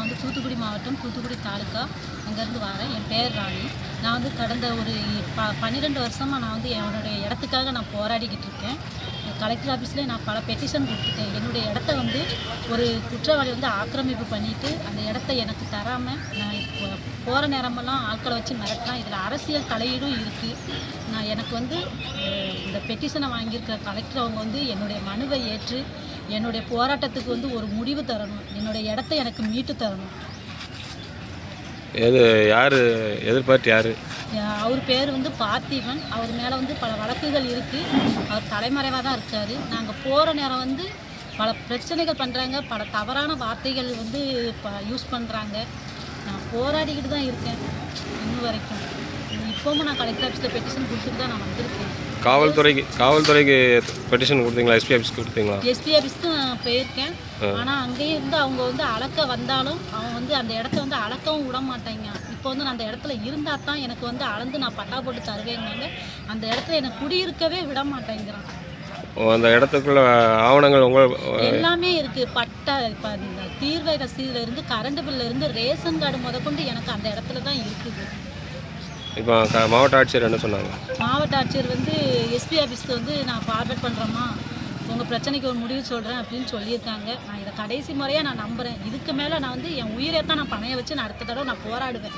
வந்து தூத்துக்குடி மாவட்டம், தூத்துக்குடி தாலுக்கா அங்கேருந்து வரேன். என் பேர் ராணி. நான் வந்து கடந்த ஒரு 12 வருஷமாக நான் வந்து என்னுடைய இடத்துக்காக நான் போராடிக்கிட்டு இருக்கேன். கலெக்டர் ஆஃபீஸ்லேயே நான் பல பெட்டிஷன் கொடுத்துட்டேன். என்னுடைய இடத்த வந்து ஒரு குற்றவாளி வந்து ஆக்கிரமிப்பு பண்ணிவிட்டு அந்த இடத்த எனக்கு தராமல் நான் இப்போ போகிற நேரமெல்லாம் ஆட்களை வச்சு மிரட்டுறேன். இதில் அரசியல் தலையீடும் இருக்குது. நான் எனக்கு வந்து இந்த பெட்டிஷனை வாங்கியிருக்கிற கலெக்டர் அவங்க வந்து என்னுடைய மனுவை ஏற்று என்னுடைய போராட்டத்துக்கு வந்து ஒரு முடிவு தரணும். என்னுடைய இடத்த எனக்கு மீட்டு தரணும். யார் எதிர்பார்த்து யார்? அவர் பேர் வந்து பார்த்திபன். அவர் மேலே வந்து பல வழக்குகள் இருக்குது. அவர் தலைமறைவாக தான் இருக்கார். நாங்கள் போகிற நேரம் வந்து பல பிரச்சனைகள் பண்ணுறாங்க. பல தவறான வார்த்தைகள் வந்து யூஸ் பண்ணுறாங்க. நான் போராடிக்கிட்டு தான் இருக்கேன் இன்னும் வரைக்கும். இப்போவும் நான் கலெக்டர் ஆஃபீஸில் பெட்டிஷன் கொடுத்துட்டு தான் நான் வந்திருக்கேன். காவல்துறைக்கு பெட்டிஷன் கொடுத்தீங்களா? எஸ்பி ஆஃபீஸ்க்கு கொடுத்தீங்களா? எஸ்பி ஆஃபீஸ்க்கு நான் போயிருக்கேன். ஆனால் அங்கேயே இருந்து அவங்க வந்து அளக்க வந்தாலும் அவன் வந்து அந்த இடத்த வந்து அளக்கவும் விட மாட்டாங்க. இப்போ வந்து நான் அந்த இடத்துல இருந்தால் தான் எனக்கு வந்து அளந்து நான் பட்டா போட்டு தருவேங்கிறாங்க. அந்த இடத்துல எனக்கு குடியிருக்கவே விட மாட்டேங்கிறான். அந்த இடத்துக்குள்ள ஆவணங்கள் எல்லாமே இருக்குது. பட்டா இப்போ இந்த தீர்வை ரசீதுலேருந்து கரண்ட் பில்லேருந்து ரேஷன் கார்டு முதற்கொண்டு எனக்கு அந்த இடத்துல தான் இருக்குது. இப்போ மாவட்ட ஆட்சியர் என்ன சொன்னாங்க? மாவட்ட ஆட்சியர் வந்து எஸ்பி ஆஃபீஸ்க்கு வந்து நான் ஃபார்வர்ட் பண்ணுறேம்மா, உங்கள் பிரச்சனைக்கு ஒரு முடிவு சொல்கிறேன் அப்படின்னு சொல்லியிருக்காங்க. நான் இதை கடைசி முறையாக நான் நம்புகிறேன். இதுக்கு மேலே நான் வந்து என் உயிரை தான் நான் பணைய வச்சு நான் அடுத்த தடவை நான் போராடுவேன்.